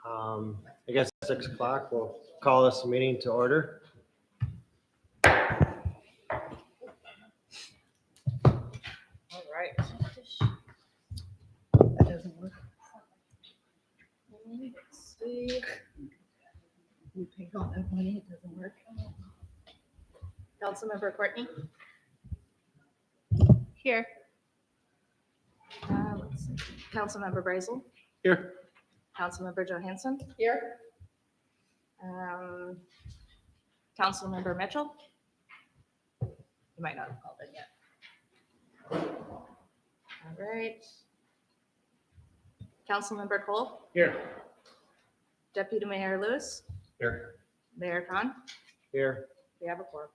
I guess 6 o'clock, we'll call this meeting to order. All right. That doesn't work. Let's see. We paid all that money, it doesn't work. Councilmember Courtney? Here. Let's see. Councilmember Brazel? Here. Councilmember Johansson? Here. Councilmember Mitchell? You might not have called in yet. All right. Councilmember Cole? Here. Deputy Mayor Lewis? Here. Mayor Khan? Here. We have a quorum.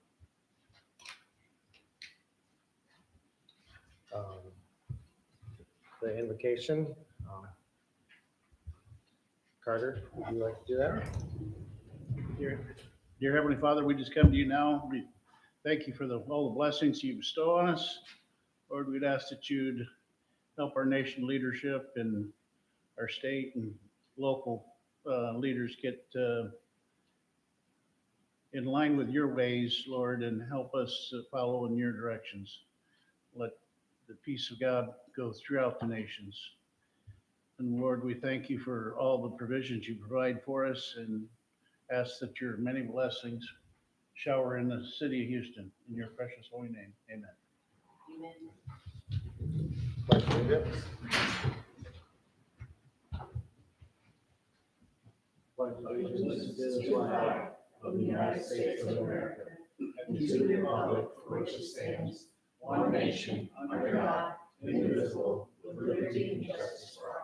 The invocation. Carter, would you like to do that? Dear Heavenly Father, we just come to you now. We thank you for all the blessings you bestow on us. Lord, we'd ask that you'd help our nation leadership and our state and local leaders get in line with your ways, Lord, and help us follow in your directions. Let the peace of God go throughout the nations. And Lord, we thank you for all the provisions you provide for us and ask that your many blessings shower in the city of Houston. In your precious holy name, amen. Pledge allegiance. Pledge allegiance to the flag of the United States of America and to the republic for which it stands, one nation, under God, indivisible, with liberty and justice for all.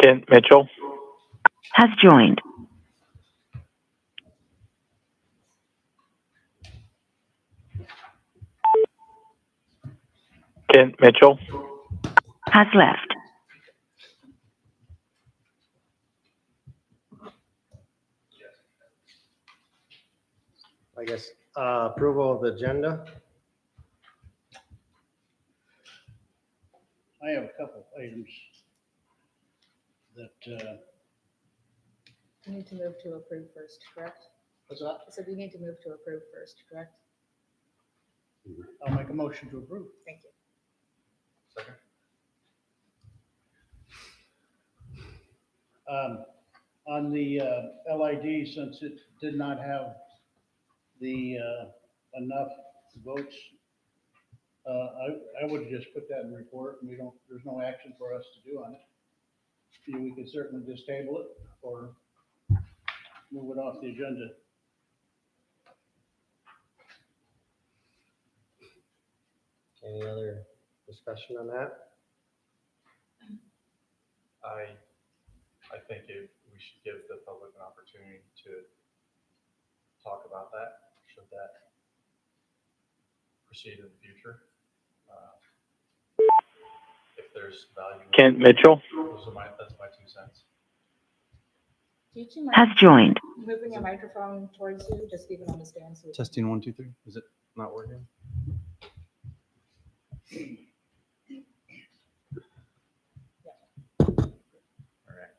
Kent Mitchell has joined. Kent Mitchell has left. I guess approval of the agenda. I have a couple items that, You need to move to approve first, correct? what's that? I said you need to move to approve first, correct? I'll make a motion to approve. Thank you. On the LID, since it did not have the enough votes, I would just put that in the report, and there's no action for us to do on it. We could certainly just table it or move it off the agenda. Any other discussion on that? I think we should give the public an opportunity to talk about that, should that proceed in the future. If there's value. Kent Mitchell That's my 2 cents. Do you two Has mind joined. moving your microphone towards you, just keep it on the stand so we can- Testing 1, 2, 3. Is it not working? All right.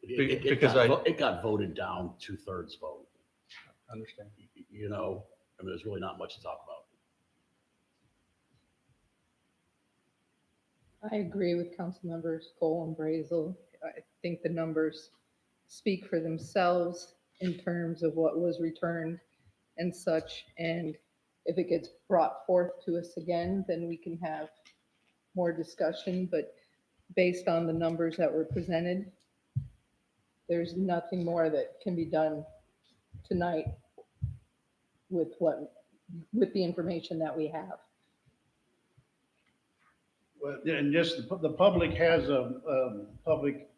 It got voted down 2/3 vote. Understand. You know, I mean, there's really not much to talk about. I agree with council members Cole and Brazel. I think the numbers speak for themselves in terms of what was returned and such. And if it gets brought forth to us again, then we can have more discussion. But based on the numbers that were presented, there's nothing more that can be done tonight with the information that we have. Well, and just the public has a public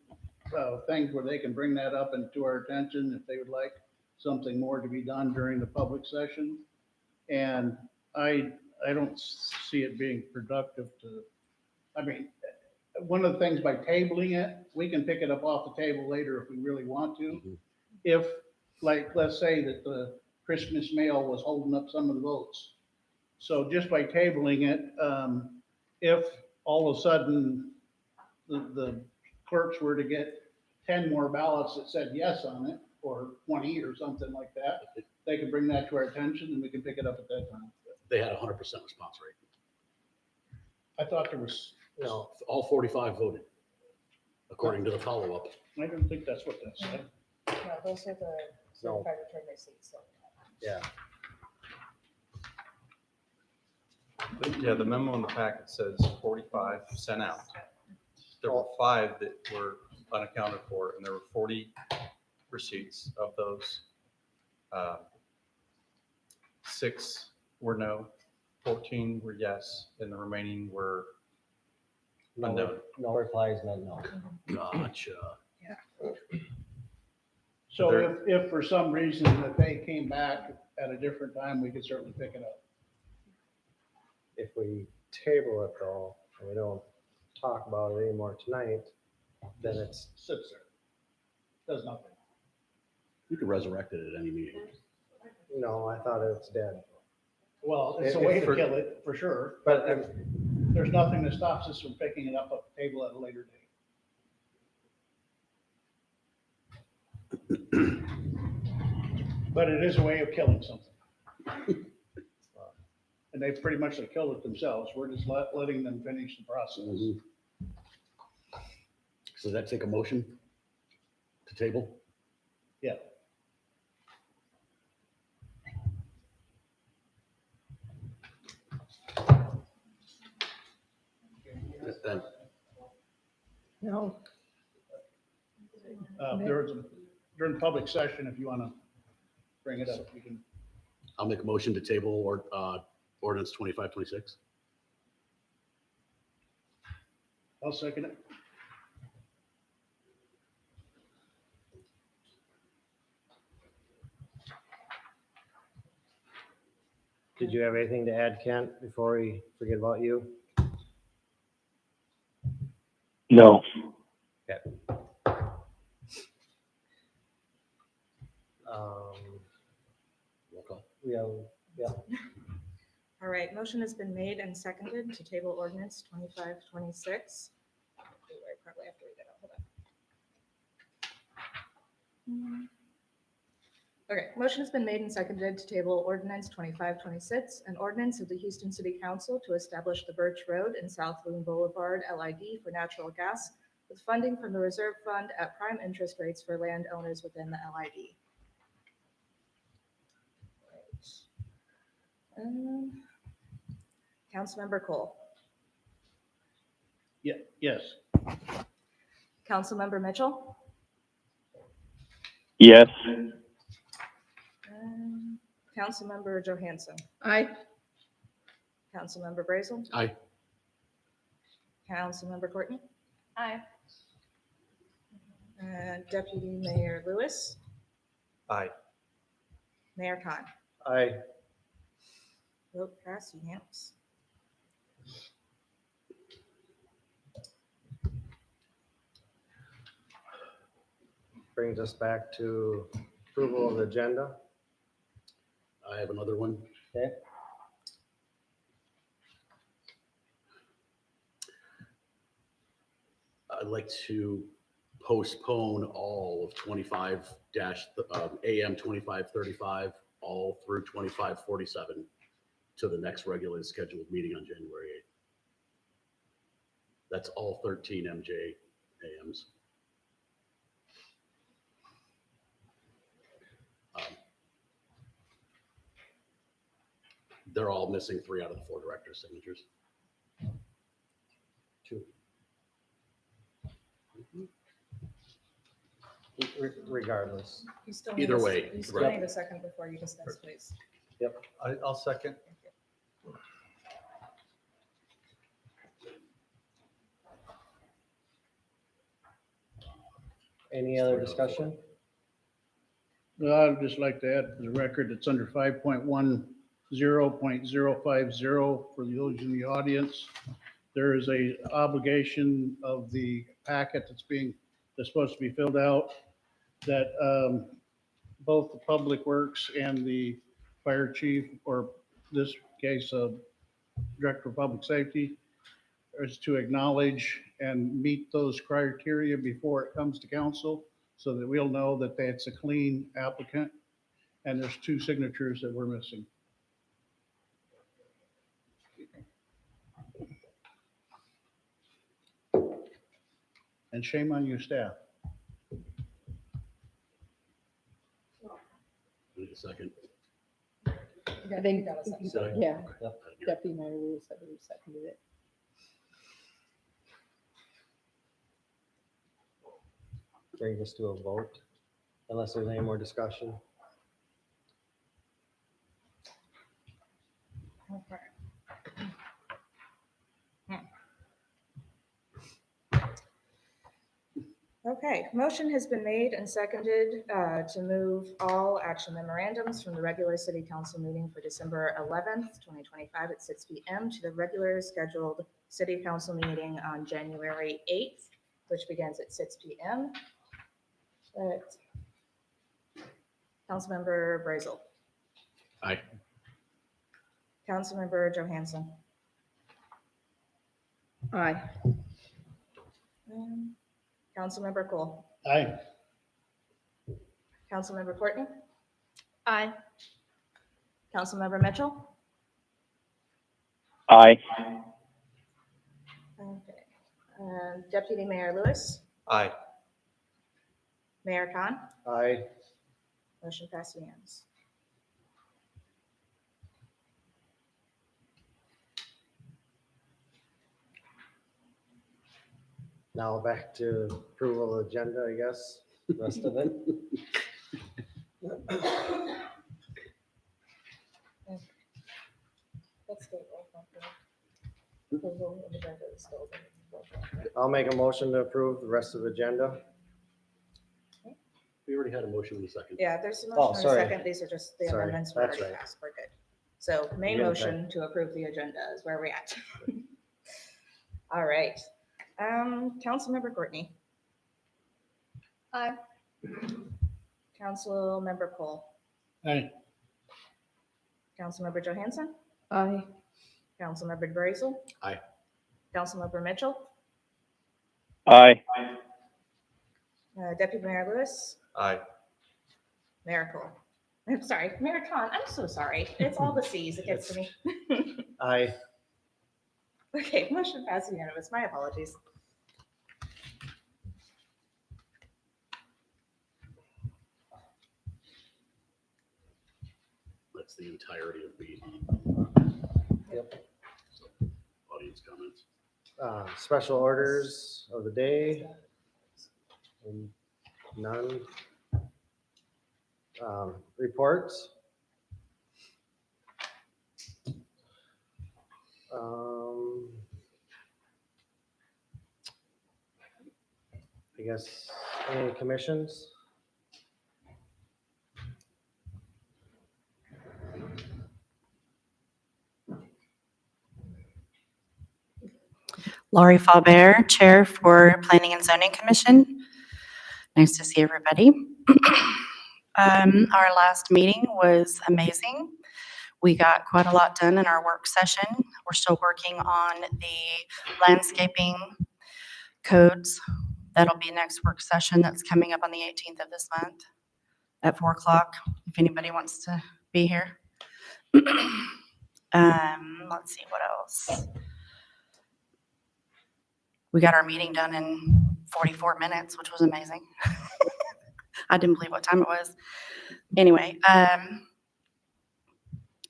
thing where they can bring that up into our attention if they would like. something more to be done during the public session. And I don't see it being productive to, I mean, one of the things by tabling it, we can pick it up off the table later if we really want to. Mhm. If, like, let's say that the Christmas mail was holding up some of the votes. So just by tabling it, if all of a sudden the clerks were to get 10 more ballots that said yes on it, or 20 or something like that, they could bring that to our attention and we can pick it up at that time. They had 100% response rate. I thought there was, No, all 45 voted, according to the follow-up. I don't think that's what that said. No, those are the certified return receipts. Yeah, the memo in the packet says 45 sent out. There were 5 that were unaccounted for, and there were 40 receipts of those. 6 were no, 14 were yes, and the remaining were unknown. No replies, no. Gotcha. So if for some reason that they came back at a different time, we could certainly pick it up. If we table it though, and we don't talk about it anymore tonight, then it's, Sits there. Does nothing. You could resurrect it at any meeting. no, I thought it's dead. Well, it's a If- way if to for- kill it, for sure. But There's nothing that stops us from picking it up the table at a later date. But it is a way of killing something. And they pretty much have killed it themselves. We're just letting them finish the process. Mhm. So does that take a motion to table? Yeah. Then No, During public session, if you want to bring it up, you can. I'll make a motion to table ordinance 2526. I'll second it. did you have anything to add, Kent, before we forget about you? No. Roll call. Yeah, All right, motion has been made and seconded to table ordinance 2526. I probably have to read that out. Hold on. Okay, motion has been made and seconded to table ordinance 2526, an ordinance of the Houston City Council to establish the Birch Road and South Loon Boulevard LID for natural gas with funding from the reserve fund at prime interest rates for landowners within the LID. Councilmember Cole, Yeah, yes. Councilmember Mitchell, Yes. Councilmember Johansson, I, Councilmember Brazel, Aye. Councilmember Courtney. Aye. Deputy Mayor Lewis, Aye. Mayor Khan. I, Vote pass unanimous. brings us back to approval of the agenda. I have another one. Okay. I'd like to postpone all of 25 AM 2535, all through 2547 to the next regularly scheduled meeting on January 8th. That's all 13 MJ AMs. They're all missing 3 out of the 4 directors' signatures. Two. Regardless. You still need Either a- way, You still right. need a second before you discuss, please. I'll second. Any other discussion? Well, I'd just like to add for the record, it's under 5.10.050 for those in the audience. There is a obligation of the packet that's supposed to be filled out that both the Public Works and the fire chief, or this case, Director of Public Safety, is to acknowledge and meet those criteria before it comes to council, so that we'll know that it's a clean applicant. And there's 2 signatures that we're missing. And shame on you, staff. Wait a second. I think, Second. yeah, Yep. Deputy Mayor Lewis, I believe, seconded it. Bring us to a vote, unless there's any more discussion. Okay, motion has been made and seconded to move all action memorandums from the regular city council meeting for December 11th, 2025 at 6 PM to the regular scheduled city council meeting on January 8th, which begins at 6 PM. But Councilmember Brazel, Aye. Councilmember Johansson, Aye. and Councilmember Cole, Aye. Councilmember Courtney, Aye. Councilmember Mitchell. Aye. Okay. Deputy Mayor Lewis, Aye. Mayor Khan, Aye. motion passed unanimous. Now back to approval of agenda, I guess, rest of it. Let's do roll call for approval of agenda is still roll call, right? I'll make a motion to approve the rest of the agenda. We already had a motion in a second. Yeah, there's a Oh, motion and a sorry. second. These are just the Sorry, amendments we that's already right. passed. We're good. So main You're good, motion to approve the agenda is where we're at. All right. Councilmember Courtney, Aye. Councilmember Cole, Aye. Councilmember Johansson, Aye. Councilmember Brazel. Aye. Councilmember Mitchell, Aye. Deputy Mayor Lewis, Aye. Mayor Cole. I'm sorry, Mayor Khan, I'm so sorry. It's all the Cs. It gets to me. Aye. Okay, motion passed unanimous. My apologies. That's the entirety of the Yep. audience comments. Special orders of the day. And none. Reports. I guess, any commissions? Laurie Faubert, Chair for Planning and Zoning Commission. Nice to see everybody. Our last meeting was amazing. We got quite a lot done in our work session. We're still working on the landscaping codes. That'll be next work session that's coming up on the 18th of this month at 4 o'clock, if anybody wants to be here. Let's see, what else? We got our meeting done in 44 minutes, which was amazing. I didn't believe what time it was. Anyway, I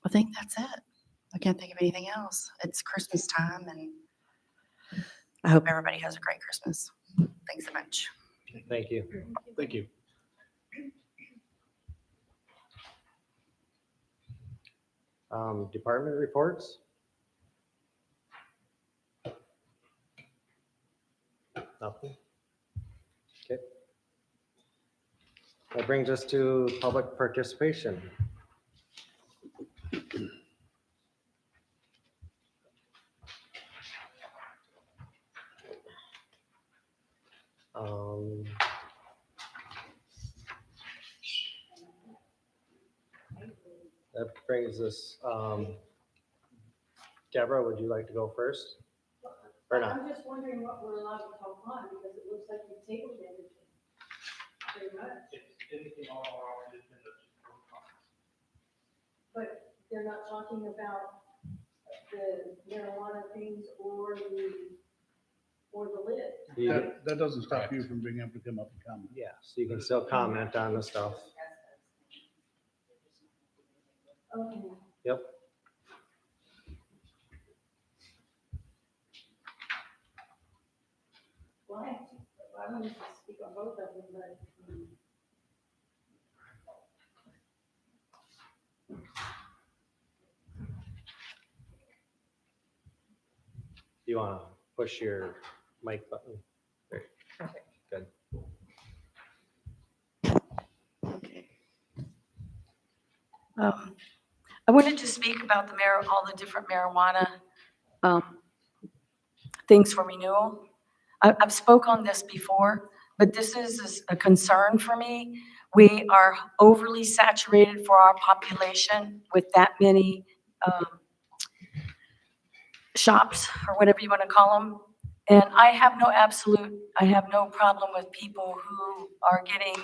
think that's it. I can't think of anything else. It's Christmas time, and I hope everybody has a great Christmas. Thanks so much. Thank you. Thank you. Department reports? Nothing? Okay. That brings us to public participation. Um, That brings us, Deborah, would you like to go first? Or not? I'm just wondering what we're allowed to talk on, because it looks like you've tabled everything. Pretty much, but they're not talking about the marijuana things or the lid. That doesn't stop you from being able to come up and comment. Yeah, so you can still comment on the stuff. Okay. Yep. Why? I wanted to speak on both of them, but. You want to push your mic button? There. Perfect. Good. Okay. I wanted to speak about all the different marijuana things for renewal. I've spoke on this before, but this is a concern for me. We are overly saturated for our population with that many shops, or whatever you want to call them. And I have no problem with people who are getting,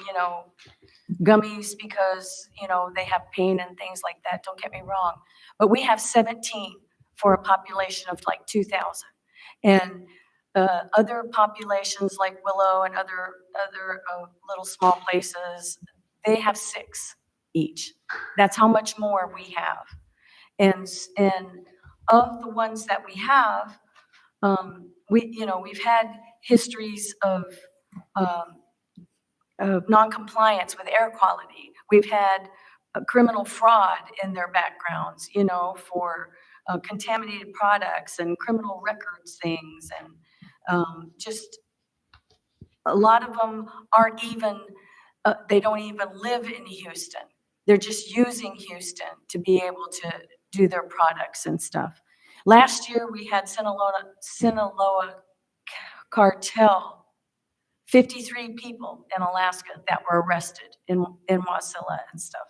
gummies because, they have pain and things like that. Don't get me wrong. But we have 17 for a population of like 2,000. And other populations like Willow and other little small places, they have 6 each. That's how much more we have. And of the ones that we have, we've had histories of non-compliance with air quality. We've had criminal fraud in their backgrounds, for contaminated products and criminal records things. And just a lot of them aren't even, they don't even live in Houston. They're just using Houston to be able to do their products and stuff. Last year, we had Sinaloa cartel, 53 people in Alaska that were arrested in Wasilla and stuff.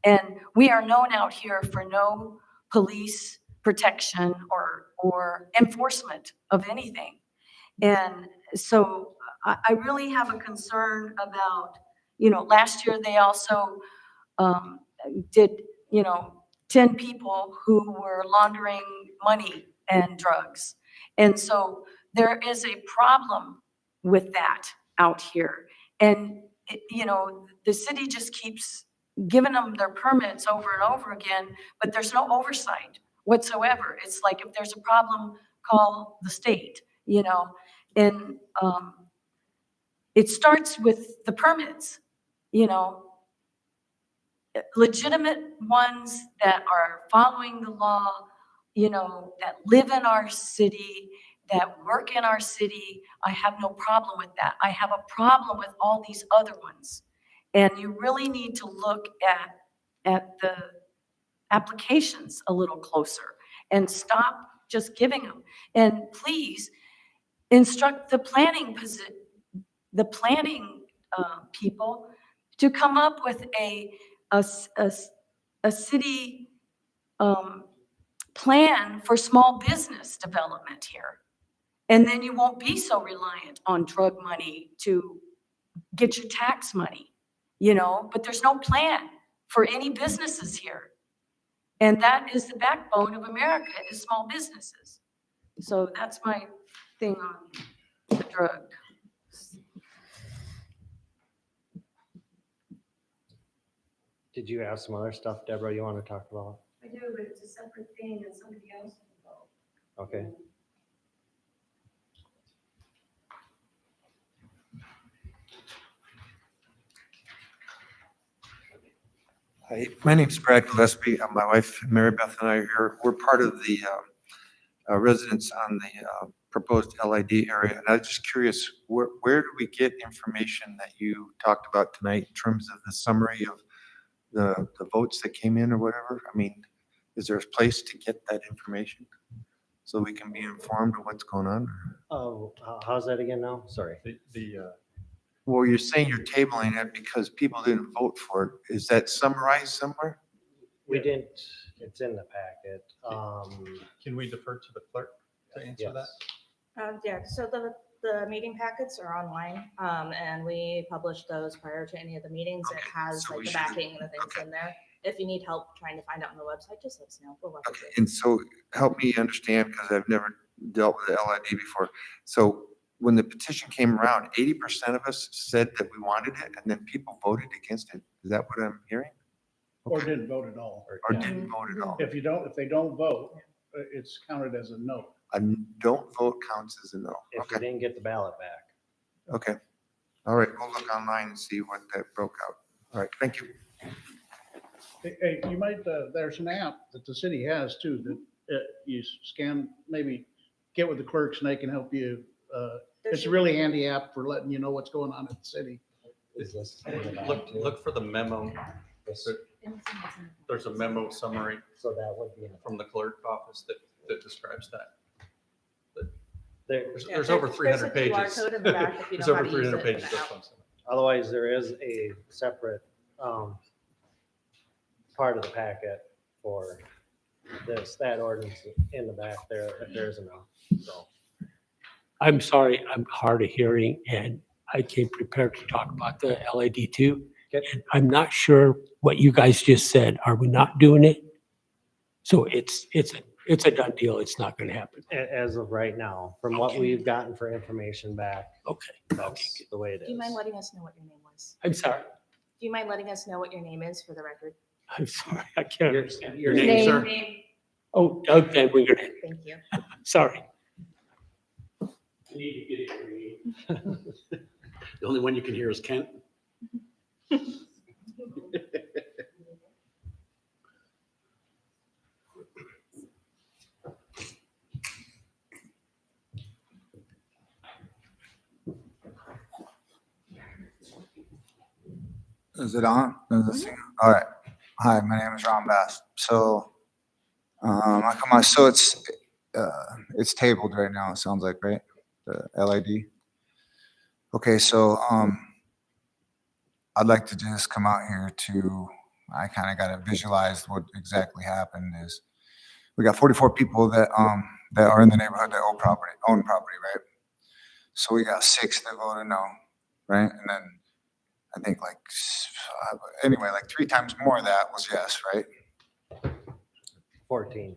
And we are known out here for no police protection or enforcement of anything. And so I really have a concern about, last year they also did, 10 people who were laundering money and drugs. And so there is a problem with that out here. And, the city just keeps giving them their permits over and over again, but there's no oversight whatsoever. It's like, if there's a problem, call the state, and it starts with the permits, legitimate ones that are following the law, that live in our city, that work in our city. I have no problem with that. I have a problem with all these other ones. And you really need to look at the applications a little closer and stop just giving them. And please instruct the planning people to come up with a city plan for small business development here. And then you won't be so reliant on drug money to get your tax money, but there's no plan for any businesses here. And that is the backbone of America, is small businesses. So that's my thing on the drug. Did you have some other stuff, Deborah, you want to talk about? I do, but it's a separate thing and somebody else can go. Okay. Hi, my name's Brad Gillespie. My wife, Mary Beth, and I are here. We're part of the residents on the proposed LID area. And I was just curious, where do we get information that you talked about tonight in terms of the summary of the votes that came in or whatever? I mean, is there a place to get that information so we can be informed of what's going on? Oh, how's that again now? Sorry. Well, you're saying you're tabling it because people didn't vote for it. Is that summarized somewhere? We didn't, it's in the packet. Can we defer to the clerk to answer that? Yeah, so the meeting packets are online, and we publish those prior to any of the meetings. It Okay, has so like we the should- backing and the things in there. If you need help trying to find out on the website, just let us know. We'll work with Okay, you. and so help me understand, because I've never dealt with the LID before. So when the petition came around, 80% of us said that we wanted it, and then people voted against it. Is that what I'm hearing? Or didn't vote at all. Or didn't vote at all? If they don't vote, it's counted as a no. A don't vote counts as a no. If we Okay, didn't get the ballot back. okay. All right, we'll look online and see what that broke out. All right, thank you. Hey, you might, there's an app that the city has too, that you scan, maybe get with the clerks and they can help you. It's a really handy app for letting you know what's going on in the city. Look for the memo. There's a memo summary So that would be. from the clerk office that describes that. There, There's over 300 There's a QR pages. code in the back if you There's know how over to use 300 it. pages of them. otherwise, there is a separate part of the packet for that ordinance in the back there, if there's enough. So I'm sorry, I'm hard of hearing and I came prepared to talk about the LAD too. Okay. And I'm not sure what you guys just said. Are we not doing it? So it's a done deal. It's not going to happen. as of right now, from what Okay. we've gotten for information back, Okay. that's the way it Do you mind is. letting us know what your name was? I'm sorry. Do you mind letting us know what your name is for the record? I'm sorry. I can't Your- understand. your Your name, name, sir? Oh, Doug Van Wingeren. Thank you. Sorry. I need to get it. The only one you can hear is Kent. Is it on? Does it sing? All right. Hi, my name is Ron Bass. So, I come on, so it's tabled right now, it sounds like, right? The LID. Okay, so, I'd like to just come out here I kind of got to visualize what exactly happened is we got 44 people that are in the neighborhood that own property, right? So we got 6 that voted no, right? And then I think anyway, like 3 times more of that was yes, right? 14.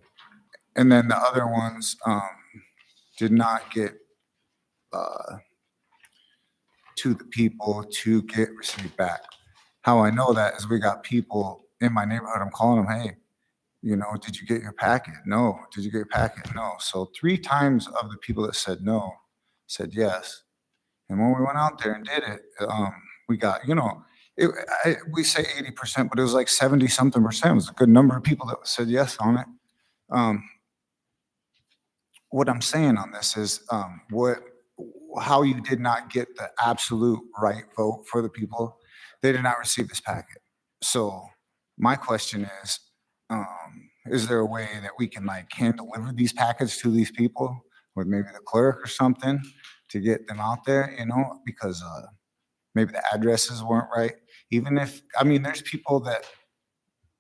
And then the other ones did not get to the people to get received back. How I know that is we got people in my neighborhood, I'm calling them, hey, did you get your packet? No. Did you get your packet? No. So 3 times of the people that said no, said yes. And when we went out there and did it, we got, we say 80%, but it was like 70-something%. It was a good number of people that said yes on it. What I'm saying on this is how you did not get the absolute right vote for the people. They did not receive this packet. So my question is there a way that we can hand deliver these packets to these people with maybe the clerk or something to get them out there, because maybe the addresses weren't right. Even if, there's people that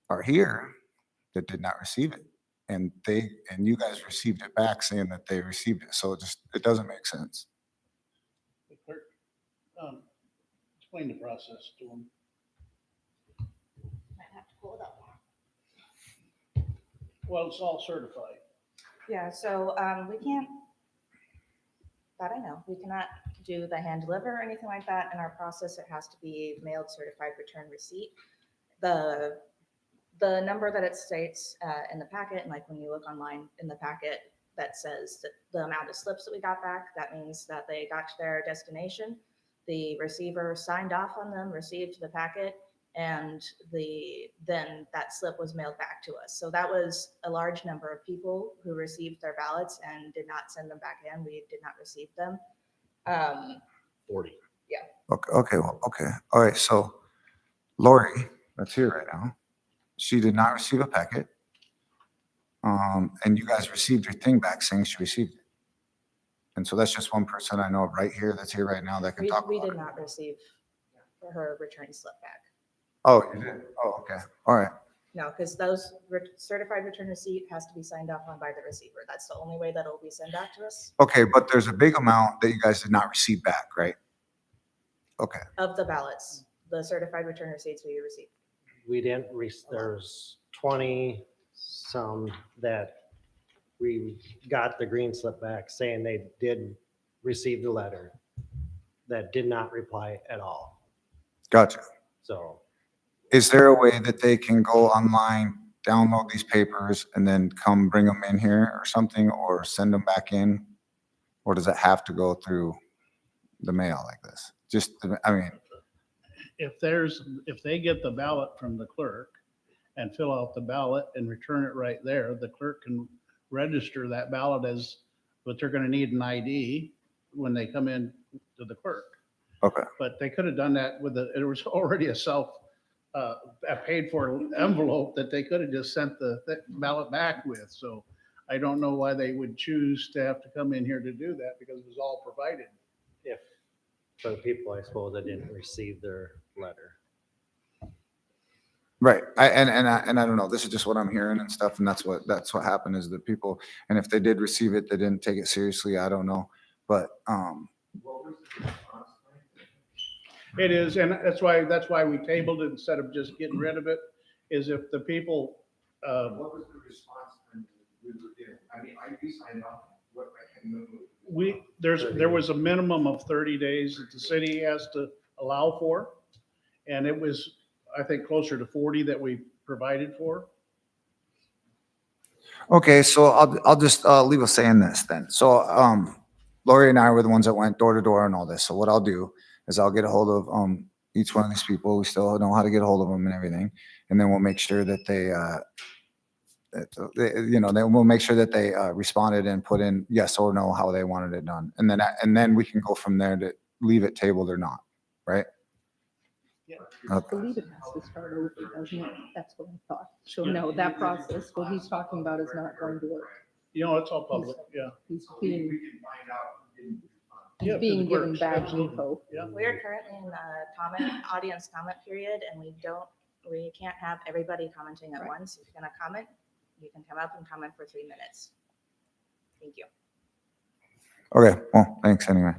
are here that did not receive it. And you guys received it back saying that they received it. So it doesn't make sense. The clerk, explain the process to them. Might have to pull it up. Well, it's all certified. Yeah, so we can't, that I know, we cannot do the hand deliver or anything like that. In our process, it has to be mailed certified return receipt. The number that it states in the packet, and when you look online in the packet that says that the amount of slips that we got back, that means that they got to their destination. The receiver signed off on them, received the packet, and then that slip was mailed back to us. So that was a large number of people who received their ballots and did not send them back in. We did not receive them. 40. Okay, well, okay. All right, so Lori, that's here right now. She did not receive a packet. And you guys received your thing back saying she received it. And so that's just one person I know of right here that's here right now that can talk We about did it. not receive her return slip back. Oh, you did? Oh, okay. All right. No, because those certified return receipt has to be signed off on by the receiver. That's the only way that it'll be sent back to us Okay, but there's a big amount that you guys did not receive back, right? Okay. of the ballots, the certified return receipts we received. We didn't, there's 20 some that we got the green slip back saying they did receive the letter that did not reply at all. Gotcha. So Is there a way that they can go online, download these papers, and then come bring them in here or something, or send them back in? Or does it have to go through the mail like this? Just, I mean, If they get the ballot from the clerk and fill out the ballot and return it right there, the clerk can register that ballot as, but they're gonna need an ID when they come in to the clerk. okay. But they could have done that it was already a paid for envelope that they could have just sent the ballot back with. So I don't know why they would choose to have to come in here to do that because it was all provided. if, for the people, I suppose, that didn't receive their letter. Right. And I don't know, this is just what I'm hearing and stuff. And that's what happened is that people, and if they did receive it, they didn't take it seriously. I don't know. But, It is, and that's why we tabled it instead of just getting rid of it, is if the people, what was the response? I mean, we signed off. there was a minimum of 30 days that the city has to allow for. And it was, I think, closer to 40 that we provided for. Okay, so I'll just leave us saying this then. So Lori and I were the ones that went door to door and all this. So what I'll do is I'll get a hold of each one of these people. We still know how to get a hold of them and everything. And then we'll make sure that we'll make sure that they responded and put in yes or no how they wanted it done. And then we can go from there to leave it tabled or not, right? I Okay. believe it has to start over, doesn't it? That's what I thought. So no, that process, what he's talking about is not going to work. You know, it's all public, yeah. He's being Yeah, to being the given clerks, bad absolutely. info. Yeah. We are currently in the audience comment period, and we can't have everybody commenting at once. If you're gonna comment, you can come up and comment for 3 minutes. Thank you. Okay, well, thanks anyway.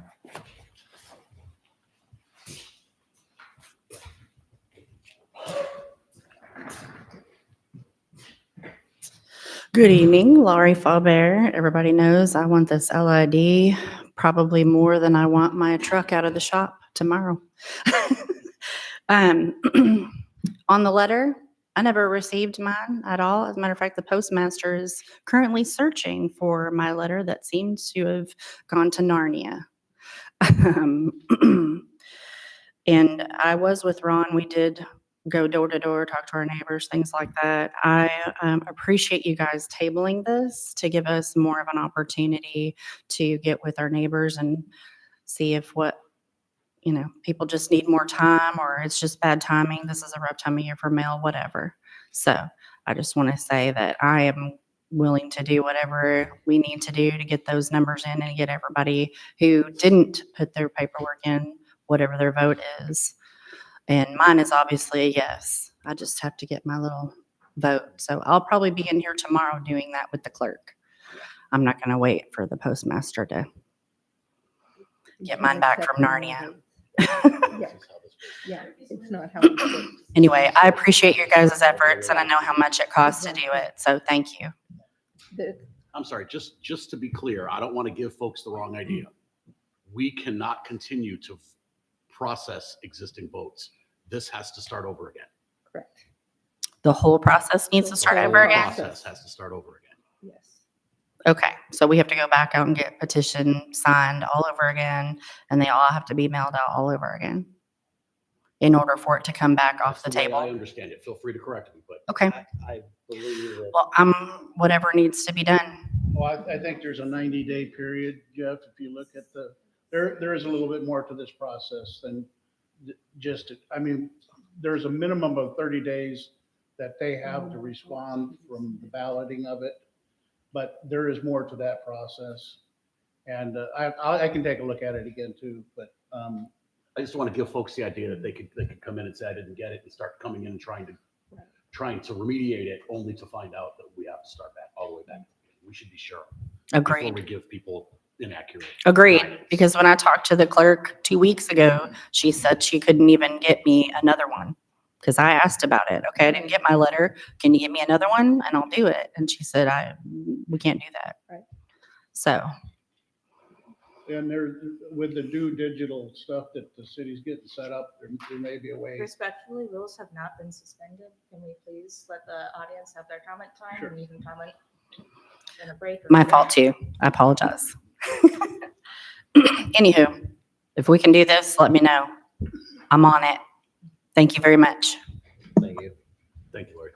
Good evening, Laurie Faubert. Everybody knows I want this LID probably more than I want my truck out of the shop tomorrow. On the letter, I never received mine at all. As a matter of fact, the postmaster is currently searching for my letter that seems to have gone to Narnia. And I was with Ron. We did go door to door, talk to our neighbors, things like that. I appreciate you guys tabling this to give us more of an opportunity to get with our neighbors and see if people just need more time or it's just bad timing. This is a rough time of year for mail, whatever. So I just want to say that I am willing to do whatever we need to do to get those numbers in and get everybody who didn't put their paperwork in, whatever their vote is. And mine is obviously a yes. I just have to get my little vote. So I'll probably be in here tomorrow doing that with the clerk. I'm not going to wait for the postmaster to get mine back from Narnia. Yeah, it's not how it works. Anyway, I appreciate your guys' efforts and I know how much it costs to do it. So thank you. I'm sorry, just to be clear, I don't want to give folks the wrong idea. We cannot continue to process existing votes. This has to start over again. Correct. The whole process needs to start over again? Process has to start over again. Yes. Okay, so we have to go back out and get petition signed all over again, and they all have to be mailed out all over again. in order for it to come back off the That's way I table. understand it. Feel free to correct me, but Okay, I believe that. well, whatever needs to be done. Well, I think there's a 90-day period, Jeff, if you look at there is a little bit more to this process than just, I mean, there's a minimum of 30 days that they have to respond from the balloting of it, but there is more to that process. And I can take a look at it again too, but I just want to give folks the idea that they could come in and say, I didn't get it, and start coming in and trying to remediate it, only to find out that we have to start back, all the way back. We should be sure. Before we Agreed. give people inaccurate. Agreed, guidance. because when I talked to the clerk 2 weeks ago, she said she couldn't even get me another one. Because I asked about it. Okay, I didn't get my letter. Can you get me another one? And I'll do it. And she said, we can't do that. Right. So, and there, with the new digital stuff that the city's getting set up, there may be a way. Respectfully, rules have not been suspended. Can we please let the audience have their comment time? Sure. And you can comment in a break. or my whatever. fault too. I apologize. Anywho, if we can do this, let me know. I'm on it. Thank you very much. Thank you. Thank you, Lori.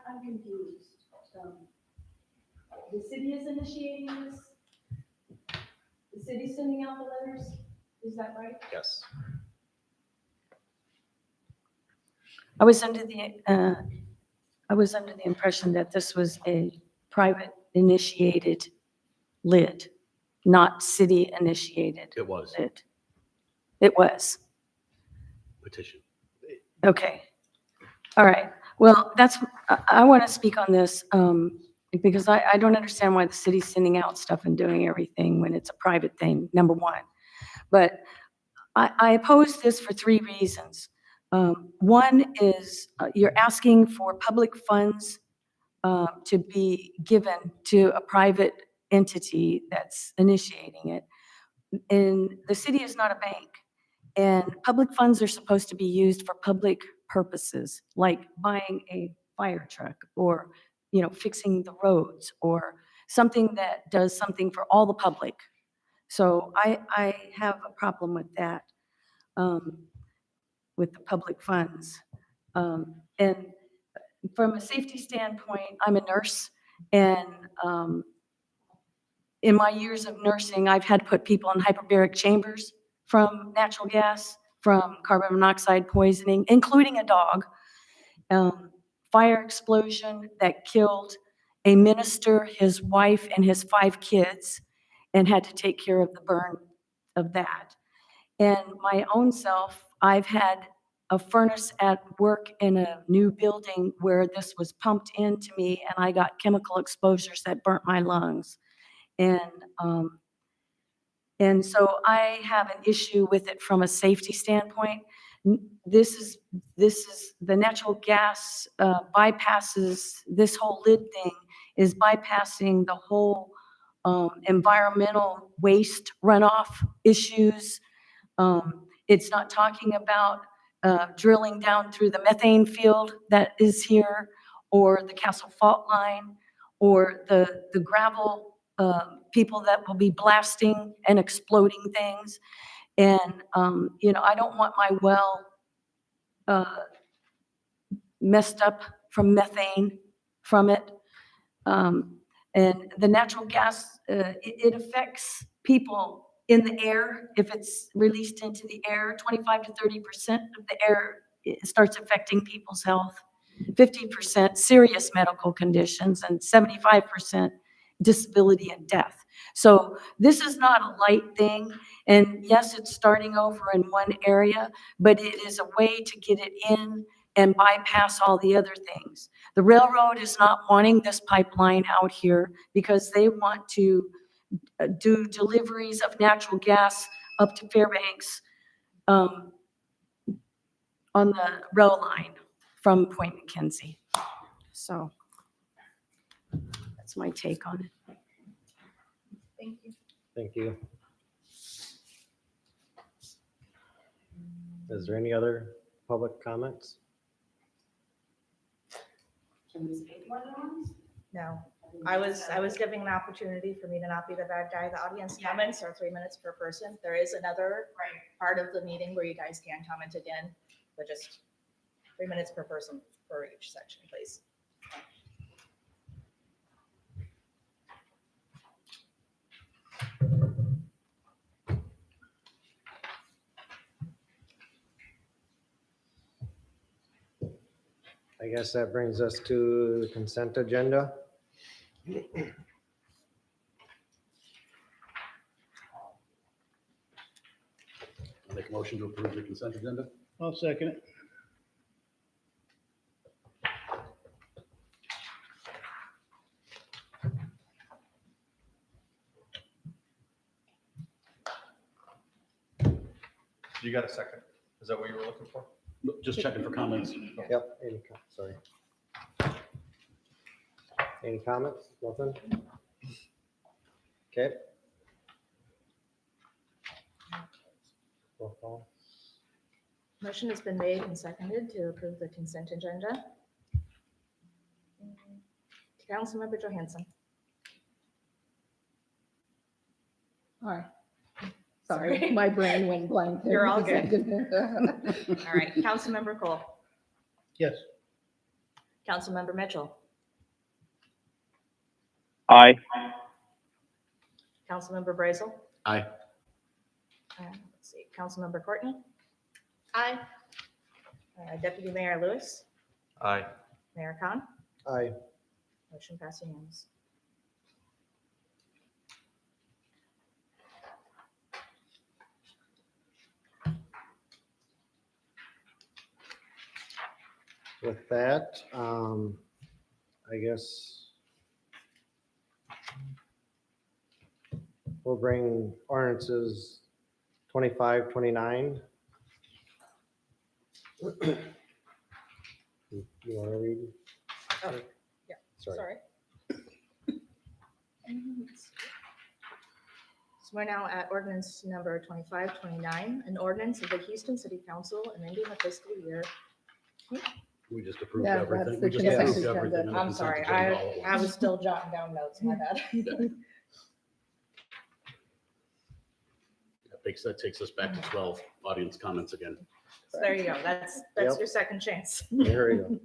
I'm confused. The city is initiating this? The city's sending out the letters? Is that right? Yes. I was under the impression that this was a private initiated lid, not city initiated It was lid. It was. petition. Okay. All right. Well, I want to speak on this because I don't understand why the city's sending out stuff and doing everything when it's a private thing, number one. But I oppose this for 3 reasons. One is you're asking for public funds to be given to a private entity that's initiating it. And the city is not a bank. And public funds are supposed to be used for public purposes, like buying a fire truck or, fixing the roads or something that does something for all the public. So I have a problem with that, with the public funds. And from a safety standpoint, I'm a nurse, and in my years of nursing, I've had to put people in hyperbaric chambers from natural gas, from carbon monoxide poisoning, including a dog. Fire explosion that killed a minister, his wife, and his 5 kids, and had to take care of the burn of that. And my own self, I've had a furnace at work in a new building where this was pumped into me, and I got chemical exposures that burnt my lungs. And so I have an issue with it from a safety standpoint. This is the natural gas bypasses, this whole lid thing is bypassing the whole environmental waste runoff issues. It's not talking about drilling down through the methane field that is here, or the Castle Fault Line, or the gravel people that will be blasting and exploding things. And, I don't want my well messed up from methane from it. And the natural gas, it affects people in the air. If it's released into the air, 25 to 30% of the air, it starts affecting people's health. 50% serious medical conditions, and 75% disability and death. So this is not a light thing. And yes, it's starting over in one area, but it is a way to get it in and bypass all the other things. The railroad is not wanting this pipeline out here because they want to do deliveries of natural gas up to Fairbanks on the rail line from Point McKenzie. So that's my take on it. Thank you. Thank you. Is there any other public comments? Can we speak more than once? No, I was giving an opportunity for me to not be the bad guy. The audience comments are 3 minutes per person. There is another part of the meeting where you guys can comment again, but just 3 minutes per person for each section, please. I guess that brings us to the consent agenda. Make a motion to approve the consent agenda? I'll second it. You got a second? Is that what you were looking for? Just checking for comments. Yep, sorry. Any comments? Nothing? Okay. Roll call. Motion has been made and seconded to approve the consent agenda. Councilmember Johansson. Aye. Sorry, my brain went blank. there You're all for a good. second. All right, Councilmember Cole. Yes. Councilmember Mitchell. Aye. Councilmember Brazel. Aye. Let's see, Councilmember Courtney. Aye. Deputy Mayor Lewis. Aye. Mayor Khan. Aye. Motion passed unanimous. With that, I guess we'll bring ordinances 25, 29. You want to read? Oh, yeah, Sorry. sorry. So we're now at ordinance number 2529, an ordinance of the Houston City Council amending the fiscal year. We just approved Yeah, everything. that's We the just consent approved agenda. everything. in the I'm consent sorry, agenda all at I once. was still jotting down notes, my bad. That takes us back to 12 audience comments again. So there you go, that's Yep. your second chance. There we go.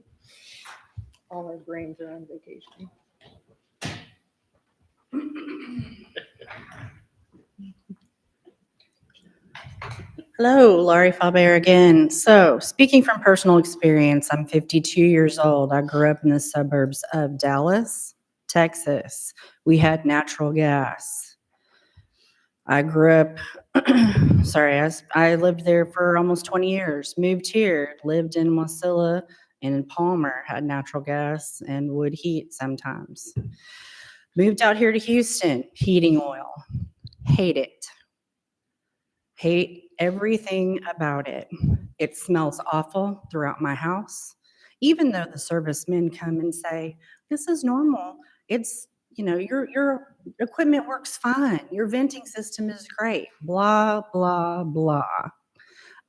All our brains are on vacation. Hello, Laurie Faber again. So speaking from personal experience, I'm 52 years old. I grew up in the suburbs of Dallas, Texas. We had natural gas. I grew up, I lived there for almost 20 years, moved here, lived in Wasilla and in Palmer, had natural gas and would heat sometimes. Moved out here to Houston, heating oil. Hate it. Hate everything about it. It smells awful throughout my house. Even though the servicemen come and say, this is normal. It's, your equipment works fine. Your venting system is great. Blah, blah, blah.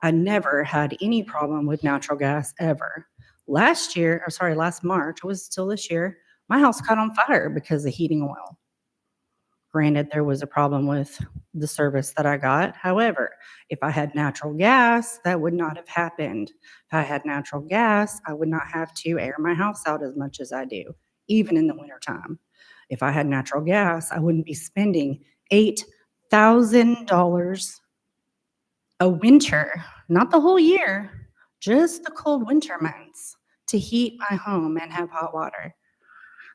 I never had any problem with natural gas ever. Last March, it was still this year, my house caught on fire because of heating oil. Granted, there was a problem with the service that I got. However, if I had natural gas, that would not have happened. If I had natural gas, I would not have to air my house out as much as I do, even in the wintertime. If I had natural gas, I wouldn't be spending $8,000 a winter, not the whole year, just the cold winter months to heat my home and have hot water.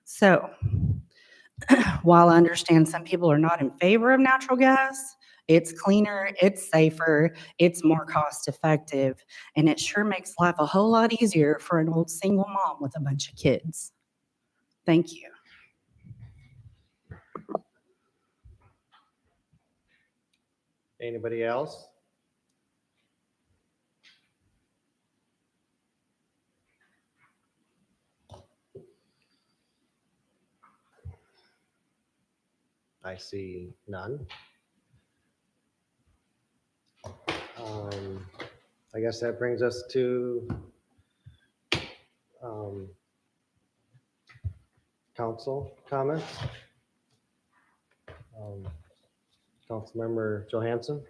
So, while I understand some people are not in favor of natural gas, it's cleaner, it's safer, it's more cost effective, and it sure makes life a whole lot easier for an old single mom with a bunch of kids. Thank you. Anybody else? I see none. I guess that brings us to Council comments? Councilmember Johansson?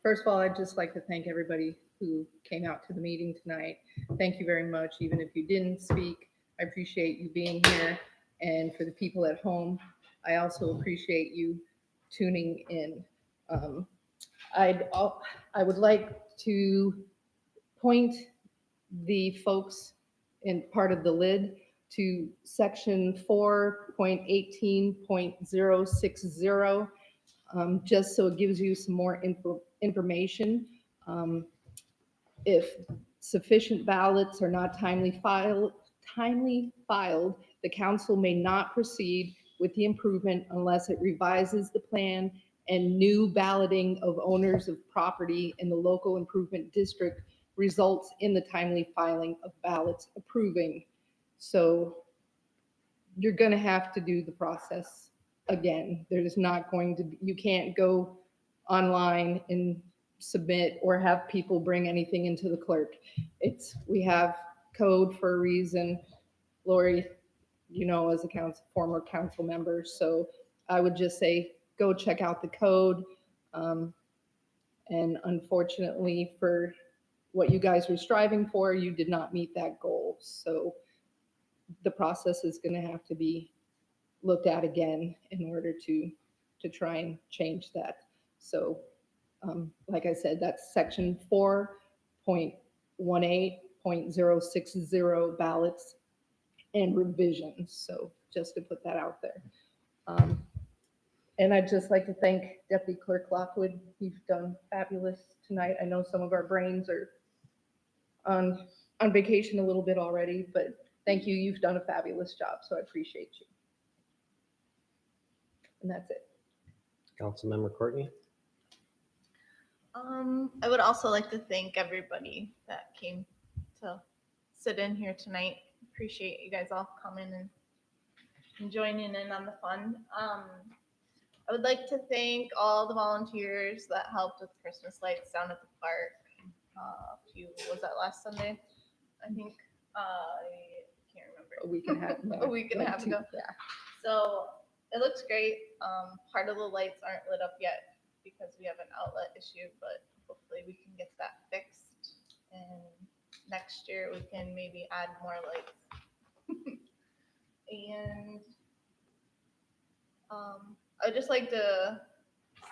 First of all, I'd just like to thank everybody who came out to the meeting tonight. Thank you very much, even if you didn't speak. I appreciate you being here. And for the people at home, I also appreciate you tuning in. I would like to point the folks in part of the lid to section 4.18.060, just so it gives you some more information. If sufficient ballots are not timely filed, the council may not proceed with the improvement unless it revises the plan and new balloting of owners of property in the local improvement district results in the timely filing of ballots approving. So you're going to have to do the process again. There's not going to be, you can't go online and submit or have people bring anything into the clerk. We have code for a reason. Lori, you know, as a former council member, so I would just say, go check out the code. And unfortunately for what you guys were striving for, you did not meet that goal. So the process is going to have to be looked at again in order to try and change that. So like I said, that's section 4.18.060 ballots and revisions. So just to put that out there. And I'd just like to thank Deputy Clerk Lockwood. You've done fabulous tonight. I know some of our brains are on vacation a little bit already, but thank you. You've done a fabulous job, so I appreciate you. And that's it. Councilmember Courtney? I would also like to thank everybody that came to sit in here tonight. Appreciate you guys all coming and joining in on the fun. I would like to thank all the volunteers that helped with Christmas lights down at the park. Was that last Sunday? I think, I can't remember. A week and a half. A week and a half ago. Yeah. So it looks great. Part of the lights aren't lit up yet because we have an outlet issue, but hopefully we can get that fixed. And next year we can maybe add more lights. And I'd just like to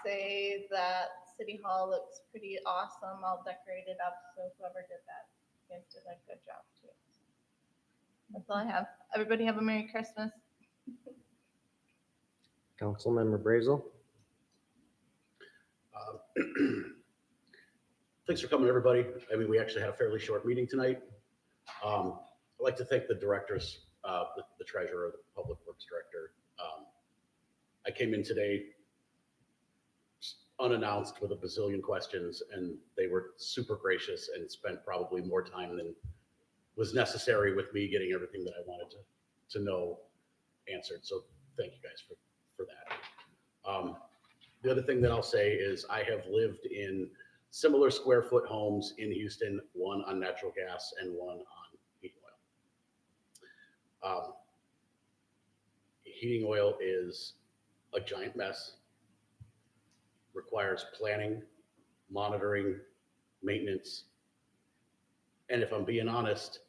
say that City Hall looks pretty awesome, all decorated up. So whoever did that, you guys did a good job too. That's all I have. Everybody have a Merry Christmas. Councilmember Brazel? Thanks for coming, everybody. I mean, we actually had a fairly short meeting tonight. I'd like to thank the directors, the treasurer, the public works director. I came in today unannounced with a bazillion questions, and they were super gracious and spent probably more time than was necessary with me getting everything that I wanted to know answered. So thank you guys for that. The other thing that I'll say is I have lived in similar square foot homes in Houston, one on natural gas and one on heating oil. Heating oil is a giant mess, requires planning, monitoring, maintenance. And if I'm being honest,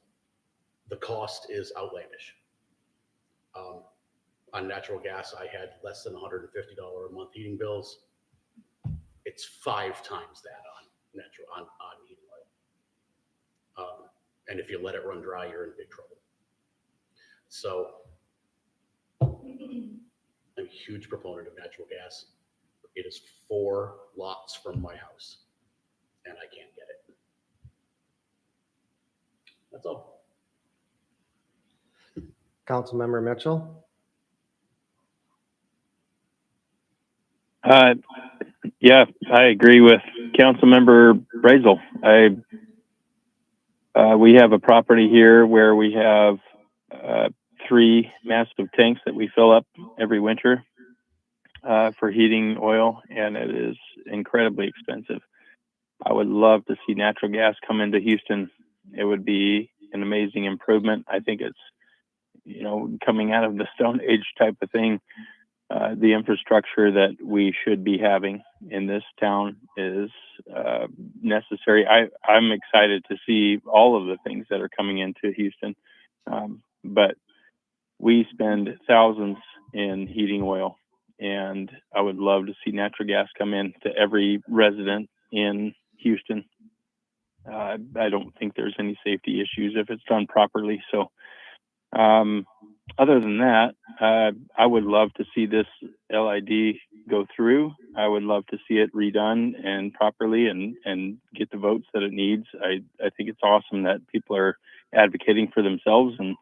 the cost is outlandish. On natural gas, I had less than $150 a month heating bills. It's 5 times that on heating oil. And if you let it run dry, you're in big trouble. So I'm a huge proponent of natural gas. It is 4 lots from my house, and I can't get it. That's all. Councilmember Mitchell? Yeah, I agree with Councilmember Brazel. We have a property here where we have 3 massive tanks that we fill up every winter for heating oil, and it is incredibly expensive. I would love to see natural gas come into Houston. It would be an amazing improvement. I think it's coming out of the Stone Age type of thing. The infrastructure that we should be having in this town is necessary. I'm excited to see all of the things that are coming into Houston, but we spend thousands in heating oil, and I would love to see natural gas come in to every resident in Houston. I don't think there's any safety issues if it's done properly. So other than that, I would love to see this LID go through. I would love to see it redone and properly and get the votes that it needs. I think it's awesome that people are advocating for themselves and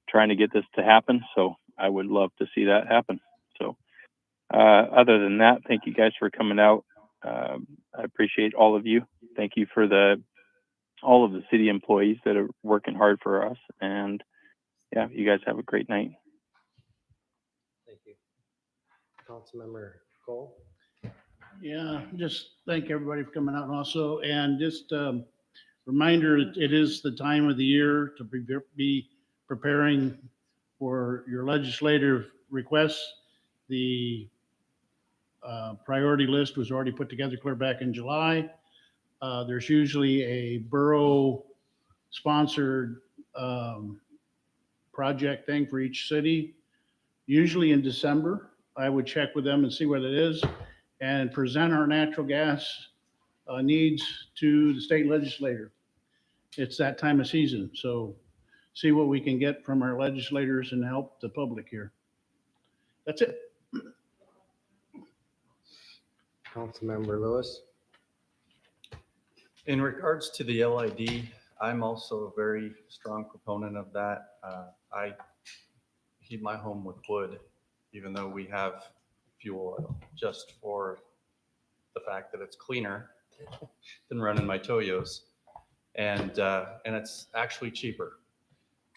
trying to get this to happen. So I would love to see that happen. So other than that, thank you guys for coming out. I appreciate all of you. Thank you for all of the city employees that are working hard for us. And yeah, you guys have a great night. Thank you. Councilmember Cole? Yeah, just thank everybody for coming out also. And just reminder, it is the time of the year to be preparing for your legislative requests. The priority list was already put together clear back in July. There's usually a borough-sponsored project thing for each city, usually in December. I would check with them and see what it is and present our natural gas needs to the state legislator. It's that time of season, so see what we can get from our legislators and help the public here. That's it. Councilmember Lewis? In regards to the LID, I'm also a very strong proponent of that. I heat my home with wood, even though we have fuel oil, just for the fact that it's cleaner than running my Toyos, and it's actually cheaper.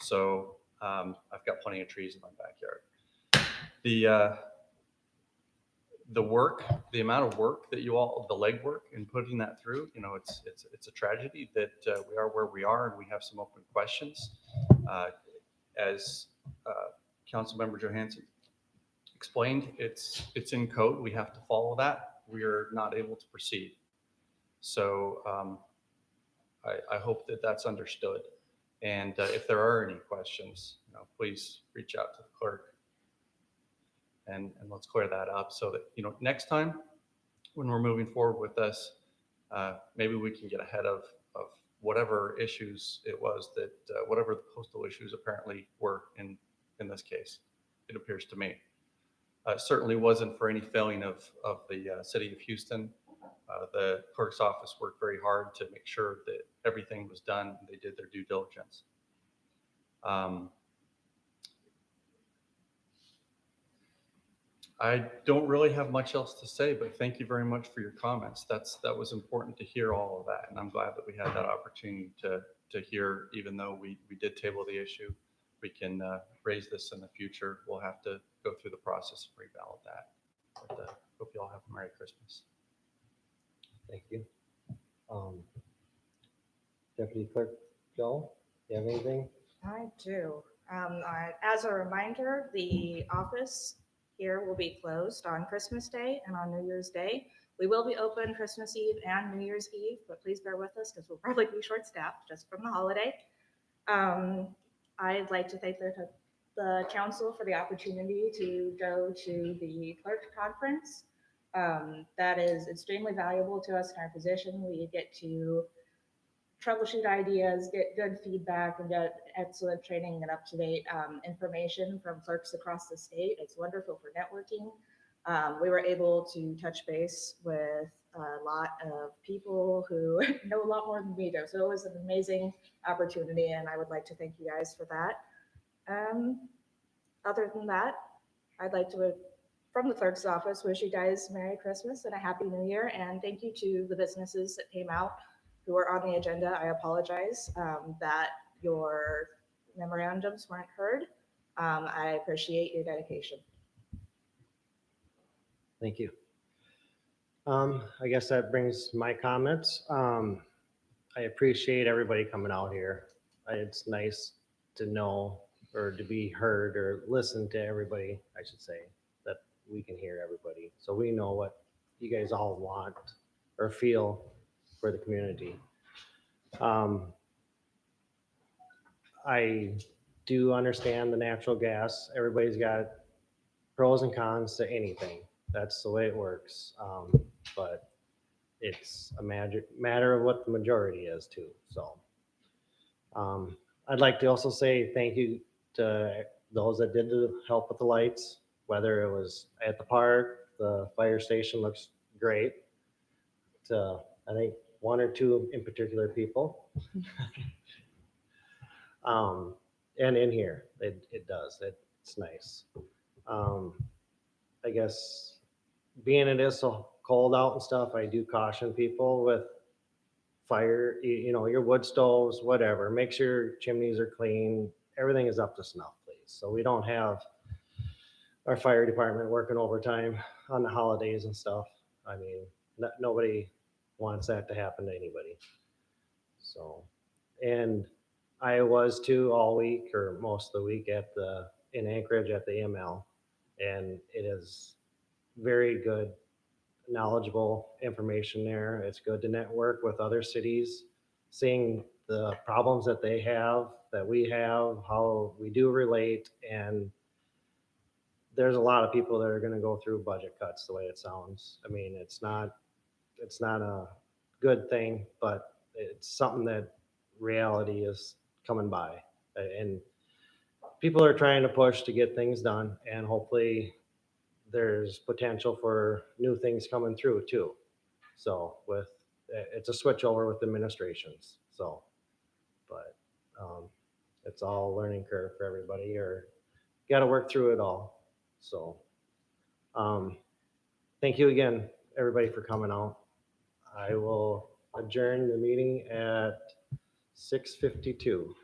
So I've got plenty of trees in my backyard. The amount of work that you all, the legwork in putting that through, it's a tragedy that we are where we are and we have some open questions. As Councilmember Johansson explained, it's in code. We have to follow that. We are not able to proceed. So I hope that that's understood. And if there are any questions, please reach out to the clerk. And let's clear that up so that, next time when we're moving forward with this, maybe we can get ahead of whatever issues it was that, whatever the postal issues apparently were in this case, it appears to me. Certainly wasn't for any failing of the city of Houston. The clerk's office worked very hard to make sure that everything was done. They did their due diligence. I don't really have much else to say, but thank you very much for your comments. That was important to hear all of that. And I'm glad that we had that opportunity to hear, even though we did table the issue, we can raise this in the future. We'll have to go through the process and reballot that. But hope you all have a Merry Christmas. Thank you. Deputy Clerk Joel, do you have anything? I do. As a reminder, the office here will be closed on Christmas Day and on New Year's Day. We will be open Christmas Eve and New Year's Eve, but please bear with us because we'll probably be short-staffed just from the holiday. I'd like to thank the council for the opportunity to go to the clerk conference. That is extremely valuable to us in our position. We get to troubleshoot ideas, get good feedback, and get excellent training and up-to-date information from clerks across the state. It's wonderful for networking. We were able to touch base with a lot of people who know a lot more than we do. So it was an amazing opportunity, and I would like to thank you guys for that. Other than that, I'd like to, from the clerk's office, wish you guys Merry Christmas and a Happy New Year, and thank you to the businesses that came out who are on the agenda. I apologize that your memorandums weren't heard. I appreciate your dedication. Thank you. I guess that brings my comments. I appreciate everybody coming out here. It's nice to know or to be heard or listen to everybody, I should say, that we can hear everybody. So we know what you guys all want or feel for the community. I do understand the natural gas. Everybody's got pros and cons to anything. That's the way it works. But it's a matter of what the majority is too. So I'd like to also say thank you to those that did the help with the lights, whether it was at the park, the fire station looks great. To, I think, one or two in particular people. And in here, it does. It's nice. I guess being it is so cold out and stuff, I do caution people with fire, you know, your wood stoves, whatever. Make sure your chimneys are clean. Everything is up to snuff, please. So we don't have our fire department working overtime on the holidays and stuff. I mean, nobody wants that to happen to anybody. So, and I was too all week or most of the week in Anchorage at the ML, and it is very good, knowledgeable information there. It's good to network with other cities, seeing the problems that they have, that we have, how we do relate, and there's a lot of people that are going to go through budget cuts the way it sounds. I mean, it's not a good thing, but it's something that reality is coming by, and people are trying to push to get things done, and hopefully there's potential for new things coming through too. So it's a switch over with administrations. So, but it's all a learning curve for everybody, or got to work through it all. So thank you again, everybody, for coming out. I will adjourn the meeting at 6:52.